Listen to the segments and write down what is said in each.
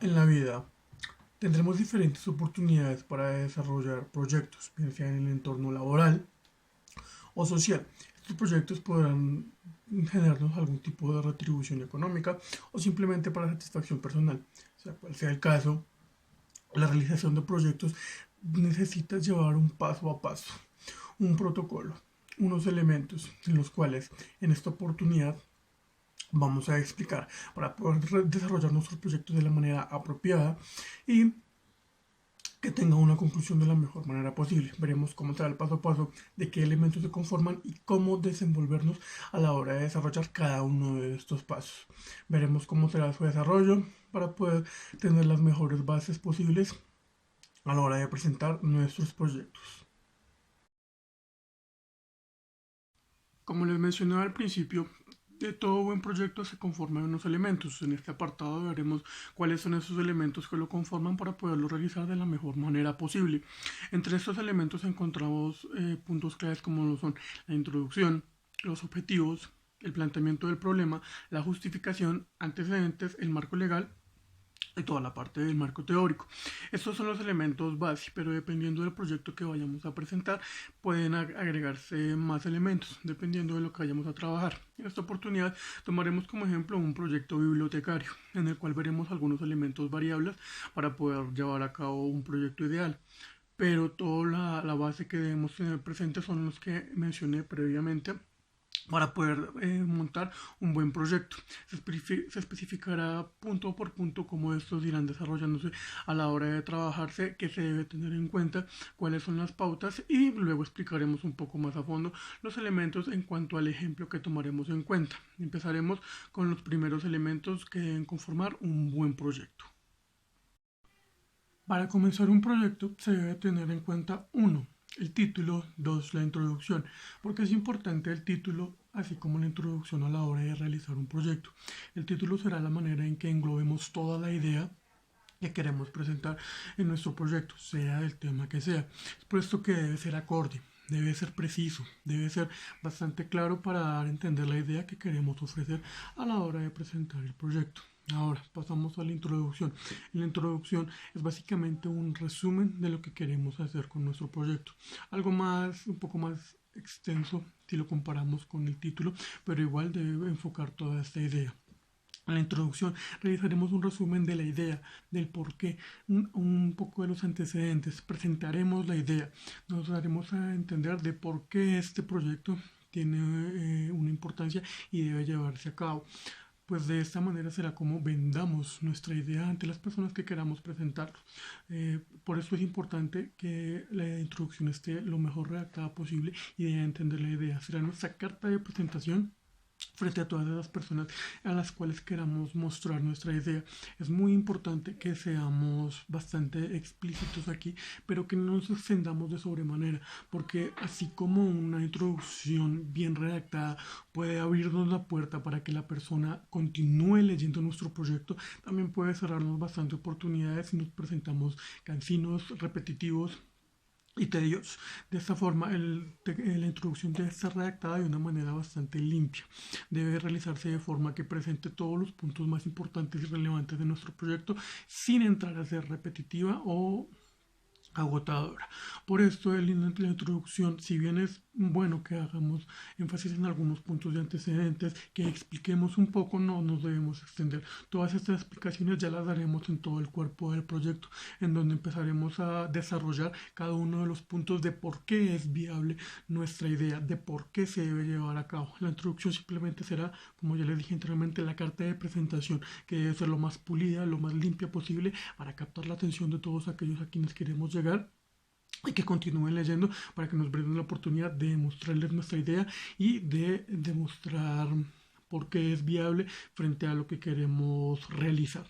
En la vida tendremos diferentes oportunidades para desarrollar proyectos, bien sea en el entorno laboral o social. Estos proyectos podrán generarnos algún tipo de retribución económica o simplemente para satisfacción personal. O sea, cual sea el caso, la realización de proyectos necesita llevar un paso a paso, un protocolo, unos elementos en los cuales en esta oportunidad vamos a explicar para poder desarrollar nuestros proyectos de la manera apropiada y que tenga una conclusión de la mejor manera posible. Veremos cómo será el paso a paso de qué elementos se conforman y cómo desenvolvernos a la hora de desarrollar cada uno de estos pasos. Veremos cómo será su desarrollo para poder tener las mejores bases posibles a la hora de presentar nuestros proyectos. Como les mencioné al principio, de todo buen proyecto se conforma de unos elementos. En este apartado veremos cuáles son esos elementos que lo conforman para poderlo realizar de la mejor manera posible. Entre estos elementos encontramos puntos claves como lo son la introducción, los objetivos, el planteamiento del problema, la justificación, antecedentes, el marco legal y toda la parte del marco teórico. Estos son los elementos básicos, pero dependiendo del proyecto que vayamos a presentar, pueden agregarse más elementos, dependiendo de lo que vayamos a trabajar. En esta oportunidad tomaremos como ejemplo un proyecto bibliotecario, en el cual veremos algunos elementos variables para poder llevar a cabo un proyecto ideal. Pero toda la base que debemos tener presente son los que mencioné previamente para poder montar un buen proyecto. Se especificará punto por punto cómo estos irán desarrollándose a la hora de trabajarse, qué se debe tener en cuenta, cuáles son las pautas y luego explicaremos un poco más a fondo los elementos en cuanto al ejemplo que tomaremos en cuenta. Empezaremos con los primeros elementos que deben conformar un buen proyecto. Para comenzar un proyecto se debe tener en cuenta uno, el título, 2, la introducción, porque es importante el título así como la introducción a la hora de realizar un proyecto. El título será la manera en que englobemos toda la idea que queremos presentar en nuestro proyecto, sea el tema que sea. Es por esto que debe ser acorde, debe ser preciso, debe ser bastante claro para dar a entender la idea que queremos ofrecer a la hora de presentar el proyecto. Ahora pasamos a la introducción. La introducción es básicamente un resumen de lo que queremos hacer con nuestro proyecto. Algo más, un poco más extenso si lo comparamos con el título, pero igual debe enfocar toda esta idea. En la introducción realizaremos un resumen de la idea, del porqué, un poco de los antecedentes, presentaremos la idea, nos daremos a entender de por qué este proyecto tiene una importancia y debe llevarse a cabo. Pues de esta manera será como vendamos nuestra idea ante las personas que queramos presentarlo. Por eso es importante que la introducción esté lo mejor redactada posible y de entender la idea. Será nuestra carta de presentación frente a todas las personas a las cuales queramos mostrar nuestra idea. Es muy importante que seamos bastante explícitos aquí, pero que no nos extendamos de sobremanera, porque así como una introducción bien redactada puede abrirnos la puerta para que la persona continúe leyendo nuestro proyecto, también puede cerrarnos bastante oportunidades si nos presentamos cansinos, repetitivos y tediosos. De esta forma, la introducción debe estar redactada de una manera bastante limpia. Debe realizarse de forma que presente todos los puntos más importantes y relevantes de nuestro proyecto sin entrar a ser repetitiva o agotadora. Por esto, en la introducción, si bien es bueno que hagamos énfasis en algunos puntos de antecedentes, que expliquemos un poco, no nos debemos extender. Todas estas explicaciones ya las daremos en todo el cuerpo del proyecto, en donde empezaremos a desarrollar cada uno de los puntos de por qué es viable nuestra idea, de por qué se debe llevar a cabo. La introducción simplemente será, como ya les dije anteriormente, la carta de presentación, que debe ser lo más pulida, lo más limpia posible para captar la atención de todos aquellos a quienes queremos llegar y que continúen leyendo para que nos brinden la oportunidad de mostrarles nuestra idea y de demostrar por qué es viable frente a lo que queremos realizar.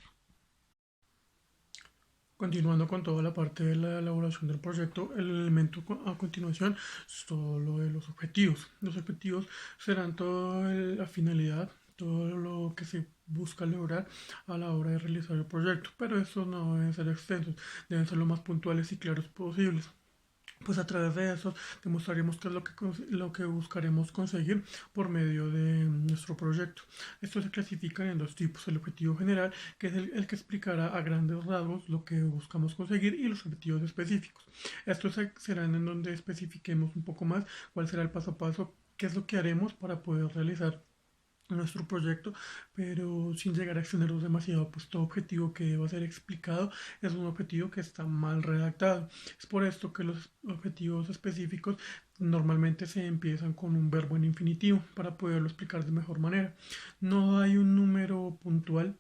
Continuando con toda la parte de la elaboración del proyecto, el elemento a continuación es todo lo de los objetivos. Los objetivos serán toda la finalidad, todo lo que se busca lograr a la hora de realizar el proyecto, pero estos no deben ser extensos, deben ser lo más puntuales y claros posibles. Pues a través de eso demostraremos qué es lo que buscaremos conseguir por medio de nuestro proyecto. Esto se clasifica en dos tipos: el objetivo general, que es el que explicará a grandes rasgos lo que buscamos conseguir, y los objetivos específicos. Estos serán en donde especifiquemos un poco más cuál será el paso a paso, qué es lo que haremos para poder realizar nuestro proyecto, pero sin llegar a extendernos demasiado, pues todo objetivo que va a ser explicado es un objetivo que está mal redactado. Es por esto que los objetivos específicos normalmente se empiezan con un verbo en infinitivo para poderlo explicar de mejor manera. No hay un número puntual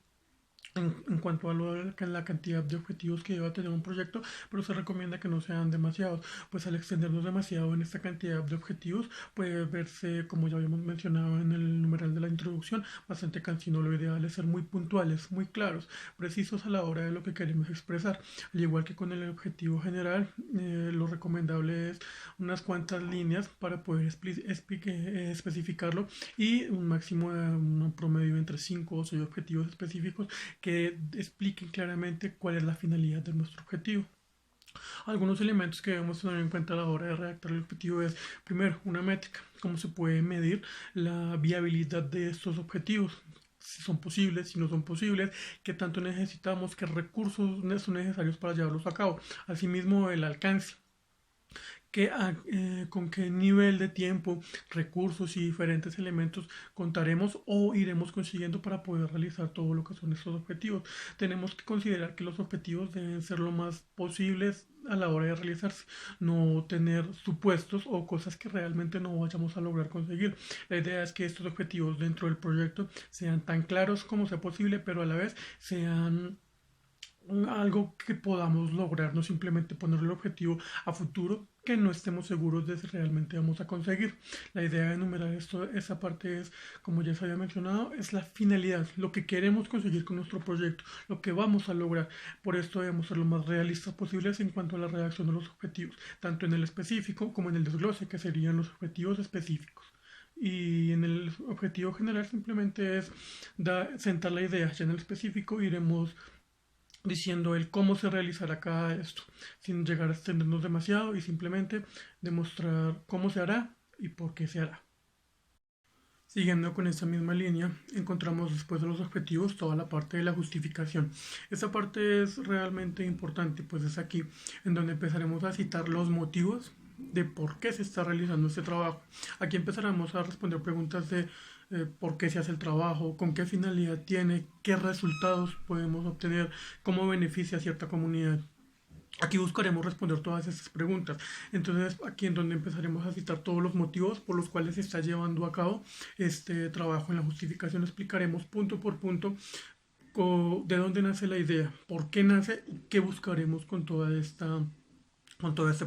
en cuanto a la cantidad de objetivos que deba tener un proyecto, pero se recomienda que no sean demasiados, pues al extendernos demasiado en esta cantidad de objetivos puede verse, como ya habíamos mencionado en el numeral de la introducción, bastante cansino. Lo ideal es ser muy puntuales, muy claros, precisos a la hora de lo que queremos expresar. Al igual que con el objetivo general, lo recomendable es unas cuantas líneas para poder especificarlo, y un máximo de un promedio entre 5 o 6 objetivos específicos que expliquen claramente cuál es la finalidad de nuestro objetivo. Algunos elementos que debemos tener en cuenta a la hora de redactar el objetivo es, primero, una métrica: cómo se puede medir la viabilidad de estos objetivos, si son posibles, si no son posibles, qué tanto necesitamos, qué recursos son necesarios para llevarlos a cabo. Asimismo, el alcance, con qué nivel de tiempo, recursos y diferentes elementos contaremos o iremos consiguiendo para poder realizar todo lo que son estos objetivos. Tenemos que considerar que los objetivos deben ser lo más posibles a la hora de realizarse, no tener supuestos o cosas que realmente no vayamos a lograr conseguir. La idea es que estos objetivos dentro del proyecto sean tan claros como sea posible, pero a la vez sean algo que podamos lograr, no simplemente poner el objetivo a futuro que no estemos seguros de si realmente vamos a conseguir. La idea de enumerar esto, esa parte es, como ya se había mencionado, es la finalidad, lo que queremos conseguir con nuestro proyecto, lo que vamos a lograr. Por esto debemos ser lo más realistas posibles en cuanto a la redacción de los objetivos, tanto en el específico como en el desglose, que serían los objetivos específicos. Y en el objetivo general simplemente es sentar la idea. Ya en el específico iremos diciendo el cómo se realizará cada esto, sin llegar a extendernos demasiado, y simplemente demostrar cómo se hará y por qué se hará. Siguiendo con esta misma línea, encontramos después de los objetivos toda la parte de la justificación. Esta parte es realmente importante, pues es aquí en donde empezaremos a citar los motivos de por qué se está realizando este trabajo. Aquí empezaremos a responder preguntas de por qué se hace el trabajo, con qué finalidad tiene, qué resultados podemos obtener, cómo beneficia a cierta comunidad. Aquí buscaremos responder todas estas preguntas. Entonces, aquí en donde empezaremos a citar todos los motivos por los cuales se está llevando a cabo este trabajo. En la justificación explicaremos punto por punto de dónde nace la idea, por qué nace y qué buscaremos con todo este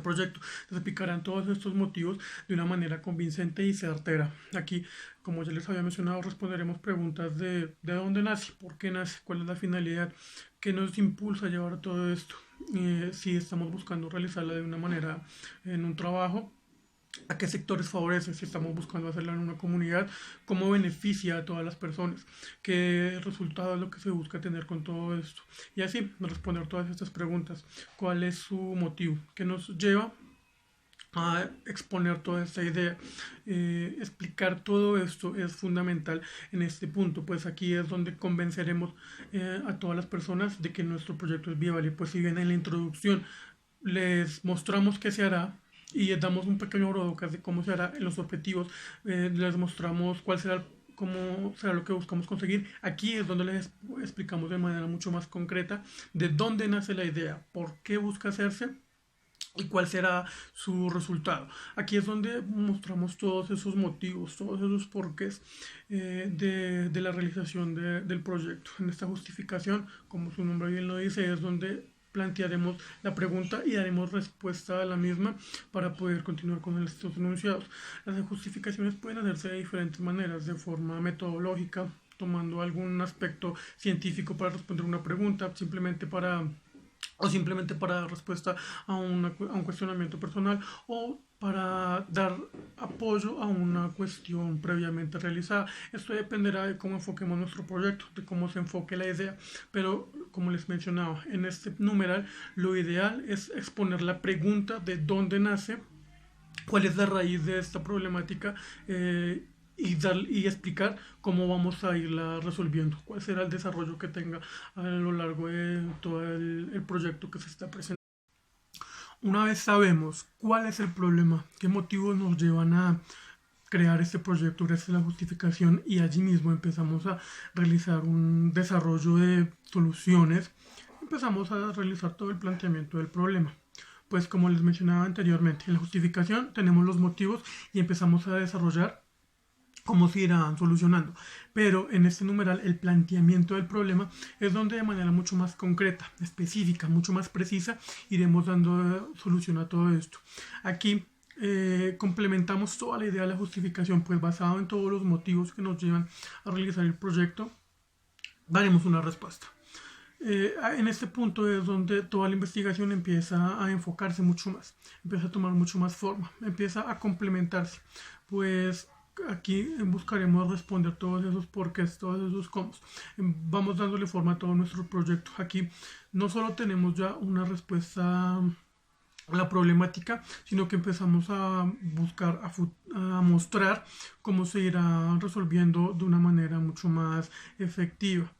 proyecto. Se explicarán todos estos motivos de una manera convincente y certera. Aquí, como ya les había mencionado, responderemos preguntas de dónde nace, por qué nace, cuál es la finalidad, qué nos impulsa a llevar todo esto, si estamos buscando realizarla de una manera en un trabajo, a qué sectores favorece, si estamos buscando hacerla en una comunidad, cómo beneficia a todas las personas, qué resultado es lo que se busca tener con todo esto. Y así responder todas estas preguntas: cuál es su motivo, qué nos lleva a exponer toda esta idea. Explicar todo esto es fundamental en este punto, pues aquí es donde convenceremos a todas las personas de que nuestro proyecto es viable. Pues si bien en la introducción les mostramos qué se hará y damos un pequeño abrebocas de cómo se hará en los objetivos, les mostramos cuál será cómo será lo que buscamos conseguir. Aquí es donde les explicamos de manera mucho más concreta de dónde nace la idea, por qué busca hacerse y cuál será su resultado. Aquí es donde mostramos todos esos motivos, todos esos porqués de la realización del proyecto. En esta justificación, como su nombre bien lo dice, es donde plantearemos la pregunta y daremos respuesta a la misma para poder continuar con estos enunciados. Las justificaciones pueden hacerse de diferentes maneras: de forma metodológica, tomando algún aspecto científico para responder una pregunta, simplemente para o simplemente para dar respuesta a un cuestionamiento personal o para dar apoyo a una cuestión previamente realizada. Esto dependerá de cómo enfoquemos nuestro proyecto, de cómo se enfoque la idea, pero como les mencionaba, en este numeral lo ideal es exponer la pregunta de dónde nace, cuál es la raíz de esta problemática, y explicar cómo vamos a irla resolviendo, cuál será el desarrollo que tenga a lo largo de todo el proyecto que se está presentando. Una vez sabemos cuál es el problema, qué motivos nos llevan a crear este proyecto gracias a la justificación, y allí mismo empezamos a realizar un desarrollo de soluciones, empezamos a realizar todo el planteamiento del problema. Pues como les mencionaba anteriormente, en la justificación tenemos los motivos y empezamos a desarrollar cómo se irán solucionando. Pero en este numeral el planteamiento del problema es donde de manera mucho más concreta, específica, mucho más precisa iremos dando solución a todo esto. Aquí complementamos toda la idea de la justificación, pues basado en todos los motivos que nos llevan a realizar el proyecto, daremos una respuesta. En este punto es donde toda la investigación empieza a enfocarse mucho más, empieza a tomar mucho más forma, empieza a complementarse. Pues aquí buscaremos responder todos esos porqués, todos esos cómo. Vamos dándole forma a todo nuestro proyecto. Aquí no solo tenemos ya una respuesta a la problemática, sino que empezamos a buscar, a mostrar cómo se irá resolviendo de una manera mucho más efectiva.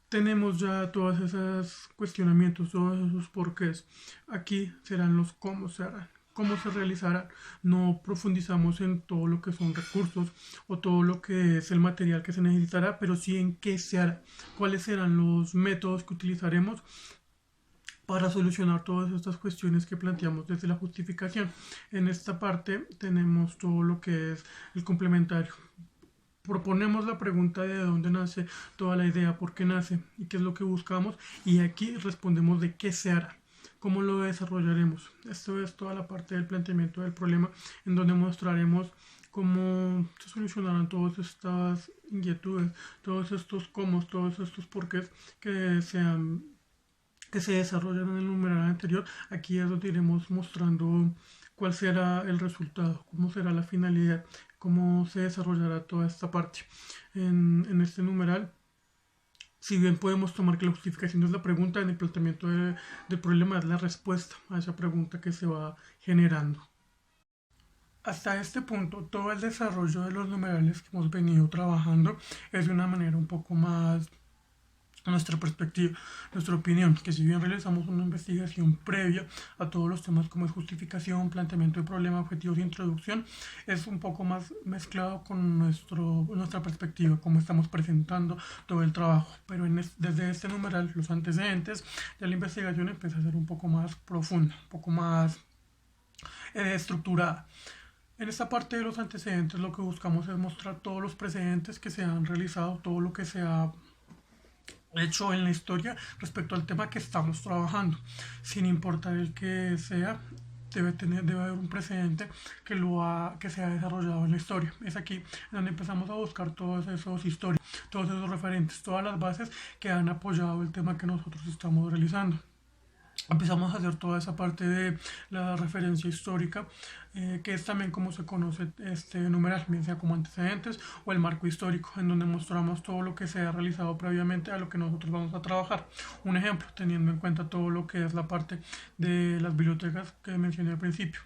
Tenemos ya todos esos cuestionamientos, todos esos porqués. Aquí serán los cómo se harán, cómo se realizarán. No profundizamos en todo lo que son recursos o todo lo que es el material que se necesitará, pero sí en qué se hará, cuáles serán los métodos que utilizaremos para solucionar todas estas cuestiones que planteamos desde la justificación. En esta parte tenemos todo lo que es el complementario. Proponemos la pregunta de dónde nace toda la idea, por qué nace y qué es lo que buscamos, y aquí respondemos de qué se hará, cómo lo desarrollaremos. Esto es toda la parte del planteamiento del problema, en donde mostraremos cómo se solucionarán todas estas inquietudes, todos estos cómo, todos estos porqués que se desarrollan en el numeral anterior. Aquí es donde iremos mostrando cuál será el resultado, cómo será la finalidad, cómo se desarrollará toda esta parte. En este numeral, si bien podemos tomar que la justificación es la pregunta, en el planteamiento del problema es la respuesta a esa pregunta que se va generando. Hasta este punto, todo el desarrollo de los numerales que hemos venido trabajando es de una manera un poco más nuestra perspectiva, nuestra opinión, que si bien realizamos una investigación previa a todos los temas como es justificación, planteamiento de problema, objetivos e introducción, es un poco más mezclado con nuestra perspectiva, cómo estamos presentando todo el trabajo. Pero desde este numeral, los antecedentes de la investigación empieza a ser un poco más profunda, un poco más estructurada. En esta parte de los antecedentes lo que buscamos es mostrar todos los precedentes que se han realizado, todo lo que se ha hecho en la historia respecto al tema que estamos trabajando, sin importar el que sea. Debe haber un precedente que se ha desarrollado en la historia. Es aquí donde empezamos a buscar todos esos historias, todos esos referentes, todas las bases que han apoyado el tema que nosotros estamos realizando. Empezamos a hacer toda esa parte de la referencia histórica, que es también como se conoce este numeral, bien sea como antecedentes o el marco histórico, en donde mostramos todo lo que se ha realizado previamente a lo que nosotros vamos a trabajar. Un ejemplo, teniendo en cuenta todo lo que es la parte de las bibliotecas que mencioné al principio.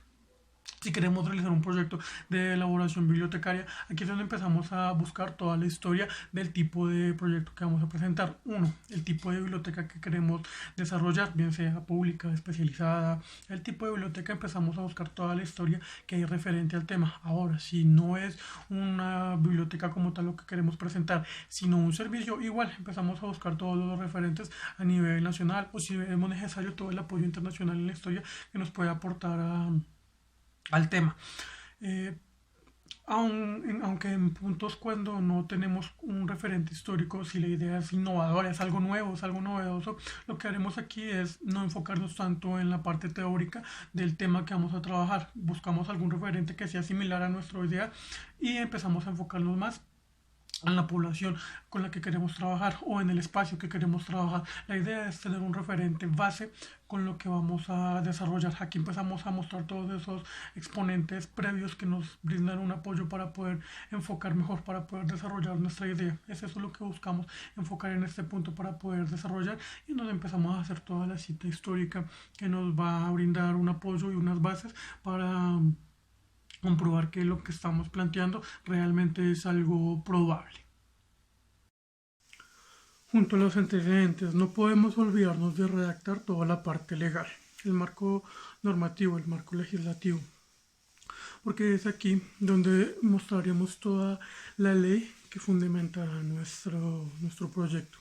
Si queremos realizar un proyecto de elaboración bibliotecaria, aquí es donde empezamos a buscar toda la historia del tipo de proyecto que vamos a presentar. Uno, el tipo de biblioteca que queremos desarrollar, bien sea pública, especializada. El tipo de biblioteca, empezamos a buscar toda la historia que hay referente al tema. Ahora, si no es una biblioteca como tal lo que queremos presentar, sino un servicio, igual empezamos a buscar todos los referentes a nivel nacional, o si vemos necesario todo el apoyo internacional en la historia que nos puede aportar al tema. Eh, Aunque en puntos cuando no tenemos un referente histórico, si la idea es innovadora, es algo nuevo, es algo novedoso, lo que haremos aquí es no enfocarnos tanto en la parte teórica del tema que vamos a trabajar. Buscamos algún referente que sea similar a nuestra idea y empezamos a enfocarnos más en la población con la que queremos trabajar o en el espacio que queremos trabajar. La idea es tener un referente base con lo que vamos a desarrollar. Aquí empezamos a mostrar todos esos exponentes previos que nos brindan un apoyo para poder enfocar mejor, para poder desarrollar nuestra idea. Es eso lo que buscamos, enfocar en este punto para poder desarrollar, y nos empezamos a hacer toda la cita histórica que nos va a brindar un apoyo y unas bases para comprobar que lo que estamos planteando realmente es algo probable. Junto a los antecedentes, no podemos olvidarnos de redactar toda la parte legal, el marco normativo, el marco legislativo, porque es aquí donde mostraremos toda la ley que fundamentará nuestro proyecto.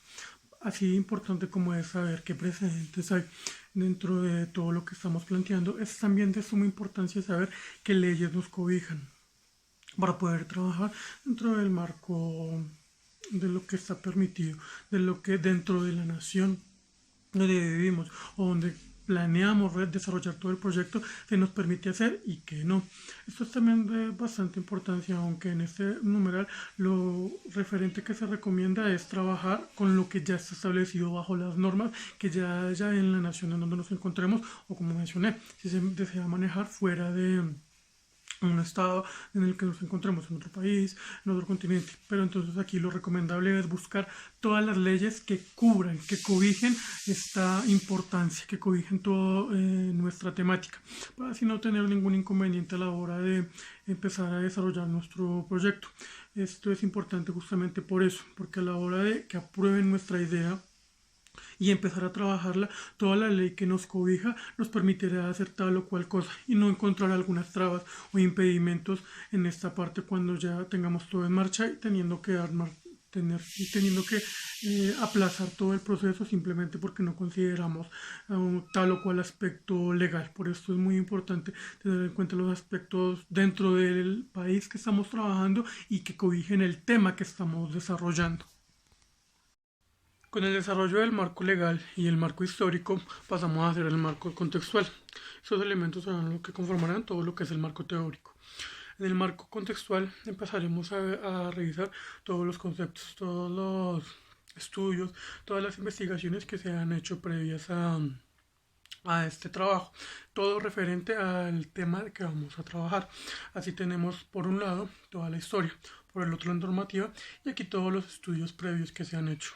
Así importante como es saber qué precedentes hay dentro de todo lo que estamos planteando, es también de suma importancia saber qué leyes nos cobijan para poder trabajar dentro del marco de lo que está permitido, de lo que dentro de la nación donde vivimos o donde planeamos desarrollar todo el proyecto se nos permite hacer y que no. Esto es también de bastante importancia, aunque en este numeral lo referente que se recomienda es trabajar con lo que ya está establecido bajo las normas que ya haya en la nación en donde nos encontremos, o como mencioné, si se desea manejar fuera de un estado en el que nos encontremos, en otro país, en otro continente. Pero entonces aquí lo recomendable es buscar todas las leyes que cubran, que cobijen esta importancia, que cobijen toda nuestra temática, para así no tener ningún inconveniente a la hora de empezar a desarrollar nuestro proyecto. Esto es importante justamente por eso, porque a la hora de que aprueben nuestra idea y empezar a trabajarla, toda la ley que nos cobija nos permitirá hacer tal o cual cosa y no encontrar algunas trabas o impedimentos en esta parte cuando ya tengamos todo en marcha y teniendo que teniendo que aplazar todo el proceso simplemente porque no consideramos tal o cual aspecto legal. Por esto es muy importante tener en cuenta los aspectos dentro del país que estamos trabajando y que cobijen el tema que estamos desarrollando. Con el desarrollo del marco legal y el marco histórico pasamos a hacer el marco contextual. Esos elementos serán lo que conformarán todo lo que es el marco teórico. En el marco contextual empezaremos a revisar todos los conceptos, todos los estudios, todas las investigaciones que se han hecho previas a este trabajo, todo referente al tema que vamos a trabajar. Así tenemos por un lado toda la historia, por el otro la normativa y aquí todos los estudios previos que se han hecho.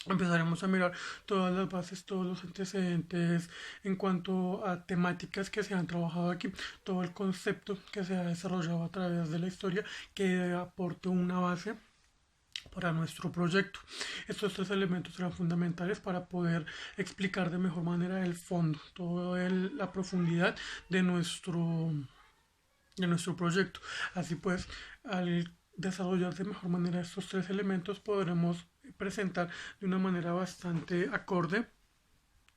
Empezaremos a mirar todas las bases, todos los antecedentes en cuanto a temáticas que se han trabajado aquí, todo el concepto que se ha desarrollado a través de la historia que aporte una base para nuestro proyecto. Estos tres elementos serán fundamentales para poder explicar de mejor manera el fondo, toda la profundidad de nuestro proyecto. Así pues, al desarrollar de mejor manera estos tres elementos, podremos presentar de una manera bastante acorde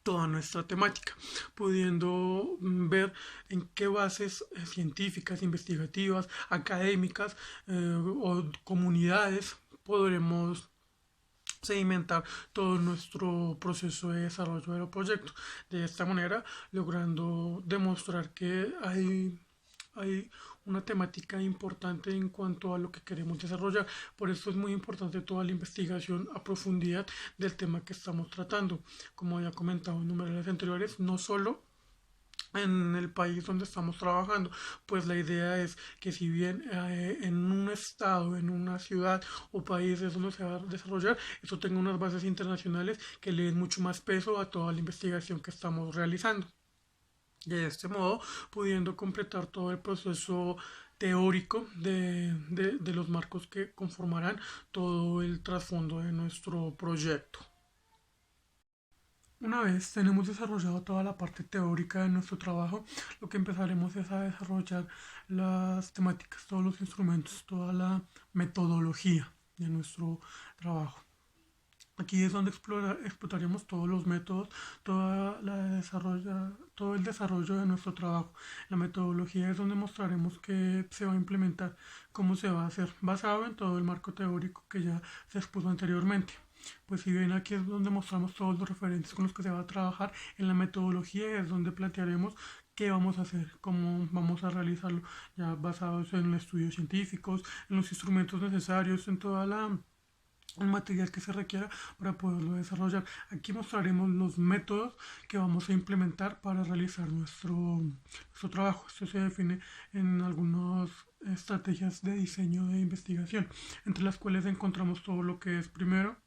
toda nuestra temática, pudiendo ver en qué bases científicas, investigativas, académicas o comunidades podremos sedimentar todo nuestro proceso de desarrollo del proyecto. De esta manera, logrando demostrar que hay una temática importante en cuanto a lo que queremos desarrollar. Por eso es muy importante toda la investigación a profundidad del tema que estamos tratando. Como ya comentado en números anteriores, no solo en el país donde estamos trabajando, pues la idea es que si bien en un estado, en una ciudad o país es donde se va a desarrollar, eso tenga unas bases internacionales que le den mucho más peso a toda la investigación que estamos realizando. De este modo, pudiendo completar todo el proceso teórico de los marcos que conformarán todo el trasfondo de nuestro proyecto. Una vez tenemos desarrollado toda la parte teórica de nuestro trabajo, lo que empezaremos es a desarrollar las temáticas, todos los instrumentos, toda la metodología de nuestro trabajo. Aquí es donde explotaremos todos los métodos, todo el desarrollo de nuestro trabajo. La metodología es donde mostraremos qué se va a implementar, cómo se va a hacer, basado en todo el marco teórico que ya se expuso anteriormente. Pues si bien aquí es donde mostramos todos los referentes con los que se va a trabajar, en la metodología es donde plantearemos qué vamos a hacer, cómo vamos a realizarlo, ya basados en estudios científicos, en los instrumentos necesarios, en toda la el material que se requiera para poderlo desarrollar. Aquí mostraremos los métodos que vamos a implementar para realizar nuestro trabajo. Esto se define en algunas estrategias de diseño de investigación, entre las cuales encontramos todo lo que es primero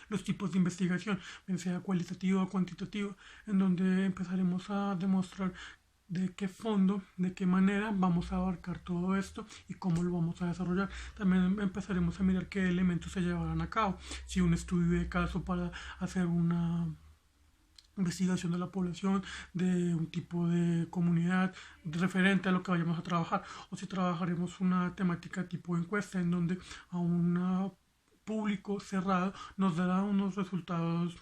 los tipos de investigación, bien sea cualitativa o cuantitativa, en donde empezaremos a demostrar de qué fondo, de qué manera vamos a abarcar todo esto y cómo lo vamos a desarrollar. También empezaremos a mirar qué elementos se llevarán a cabo, si un estudio de caso para hacer una investigación de la población, de un tipo de comunidad referente a lo que vayamos a trabajar, o si trabajaremos una temática tipo encuesta en donde a un público cerrado nos dará unos resultados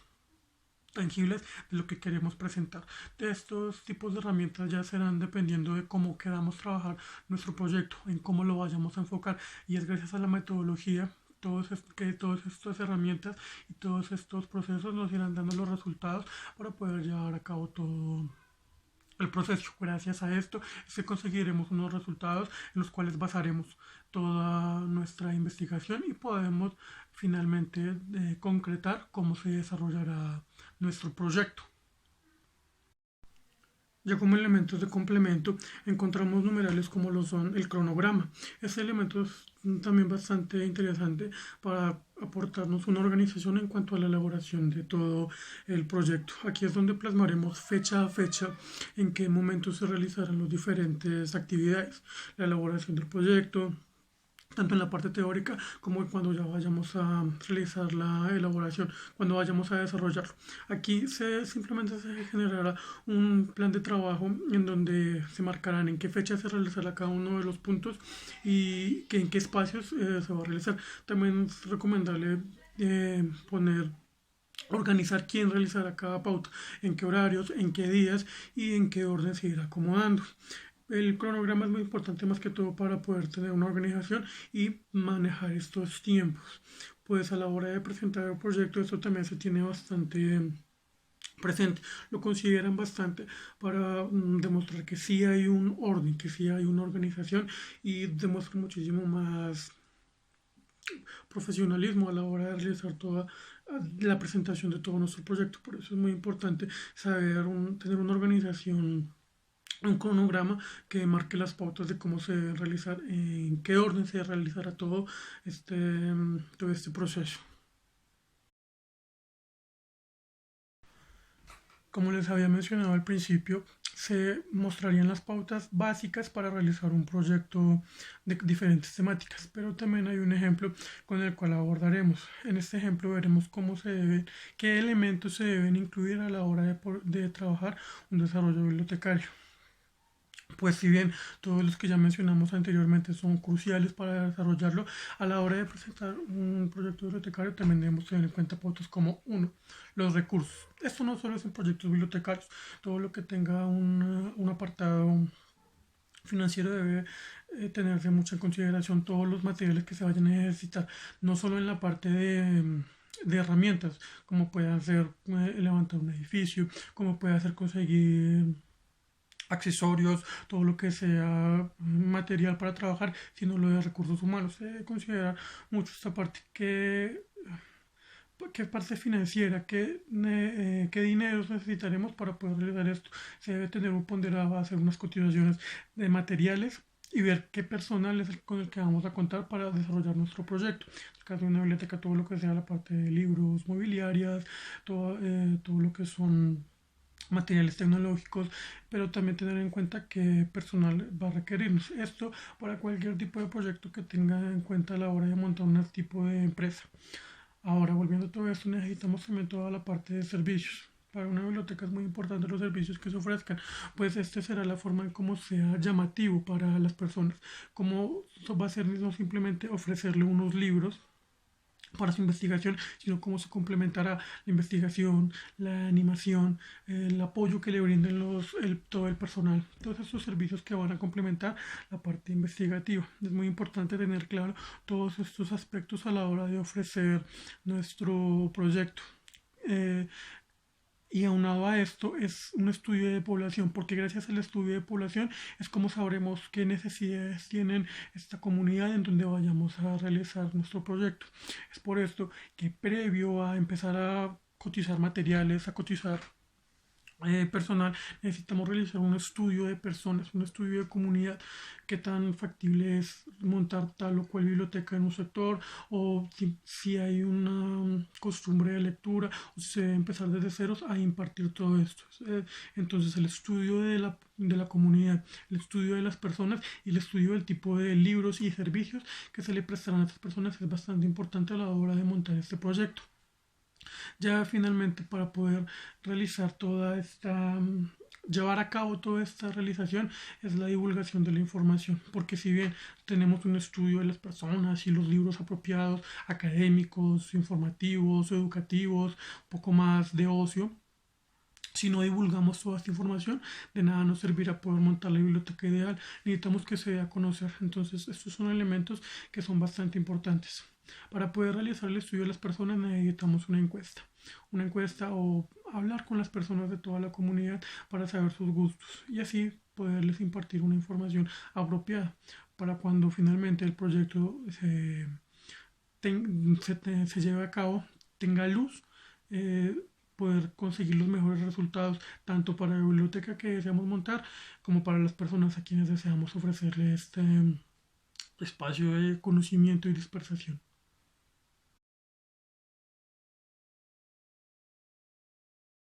tangibles de lo que queremos presentar. De estos tipos de herramientas ya serán dependiendo de cómo queramos trabajar nuestro proyecto, en cómo lo vayamos a enfocar, y es gracias a la metodología que todas estas herramientas y todos estos procesos nos irán dando los resultados para poder llevar a cabo todo el proceso. Gracias a esto es que conseguiremos unos resultados en los cuales basaremos toda nuestra investigación y podemos finalmente concretar cómo se desarrollará nuestro proyecto. Ya como elementos de complemento encontramos numerales como lo son el cronograma. Este elemento es también bastante interesante para aportarnos una organización en cuanto a la elaboración de todo el proyecto. Aquí es donde plasmaremos fecha a fecha en qué momento se realizarán las diferentes actividades, la elaboración del proyecto, tanto en la parte teórica como cuando ya vayamos a realizar la elaboración, cuando vayamos a desarrollarlo. Aquí simplemente se generará un plan de trabajo en donde se marcarán en qué fecha se realizará cada uno de los puntos y en qué espacios se va a realizar. También es recomendable organizar quién realizará cada pauta, en qué horarios, en qué días y en qué orden se irá acomodando. El cronograma es muy importante más que todo para poder tener una organización y manejar estos tiempos. Pues a la hora de presentar el proyecto esto también se tiene bastante presente, lo consideran bastante para demostrar que sí hay un orden, que sí hay una organización y demuestra muchísimo más profesionalismo a la hora de realizar toda la presentación de todo nuestro proyecto. Por eso es muy importante saber tener una organización, un cronograma que marque las pautas de cómo se debe realizar, en qué orden se realizará todo este proceso. Como les había mencionado al principio, se mostrarían las pautas básicas para realizar un proyecto de diferentes temáticas, pero también hay un ejemplo con el cual abordaremos. En este ejemplo veremos qué elementos se deben incluir a la hora de trabajar un desarrollo bibliotecario. Pues si bien todos los que ya mencionamos anteriormente son cruciales para desarrollarlo, a la hora de presentar un proyecto bibliotecario también debemos tener en cuenta pautas como uno, los recursos. Esto no solo es en proyectos bibliotecarios, todo lo que tenga un apartado financiero debe tenerse mucho en consideración todos los materiales que se vayan a necesitar, no solo en la parte de herramientas, como puede ser levantar un edificio, como puede ser conseguir accesorios, todo lo que sea material para trabajar, sino lo de recursos humanos. Se debe considerar mucho esta parte qué parte financiera, qué dinero necesitaremos para poder realizar esto. Se debe tener un ponderado, hacer unas cotizaciones de materiales y ver qué personal es con el que vamos a contar para desarrollar nuestro proyecto. En el caso de una biblioteca, todo lo que sea la parte de libros, mobiliarias, todo lo que son materiales tecnológicos, pero también tener en cuenta qué personal va a requerirnos. Esto para cualquier tipo de proyecto que tenga en cuenta a la hora de montar un tipo de empresa. Ahora, volviendo a todo esto, necesitamos también toda la parte de servicios. Para una biblioteca es muy importante los servicios que se ofrezcan, pues este será la forma en cómo sea llamativo para las personas. Cómo va a ser no simplemente ofrecerle unos libros para su investigación, sino cómo se complementará la investigación, la animación, el apoyo que le brinden todo el personal, todos estos servicios que van a complementar la parte investigativa. Es muy importante tener claro todos estos aspectos a la hora de ofrecer nuestro proyecto. Eh, Y aunado a esto es un estudio de población, porque gracias al estudio de población es como sabremos qué necesidades tienen esta comunidad en donde vayamos a realizar nuestro proyecto. Es por esto que previo a empezar a cotizar materiales, a cotizar personal, necesitamos realizar un estudio de personas, un estudio de comunidad, qué tan factible es montar tal o cual biblioteca en un sector, o si hay una costumbre de lectura, o si se debe empezar desde ceros a impartir todo esto. Entonces el estudio de la comunidad, el estudio de las personas y el estudio del tipo de libros y servicios que se le prestarán a estas personas es bastante importante a la hora de montar este proyecto. Ya finalmente para poder realizar toda esta, llevar a cabo toda esta realización es la divulgación de la información, porque si bien tenemos un estudio de las personas y los libros apropiados, académicos, informativos, educativos, un poco más de ocio, si no divulgamos toda esta información, de nada nos servirá poder montar la biblioteca ideal. Necesitamos que se dé a conocer. Entonces, estos son elementos que son bastante importantes. Para poder realizar el estudio de las personas necesitamos una encuesta. Una encuesta o hablar con las personas de toda la comunidad para saber sus gustos y así poderles impartir una información apropiada para cuando finalmente el proyecto se lleve a cabo, tenga luz, eh, poder conseguir los mejores resultados tanto para la biblioteca que deseamos montar como para las personas a quienes deseamos ofrecerle este espacio de conocimiento y dispersación.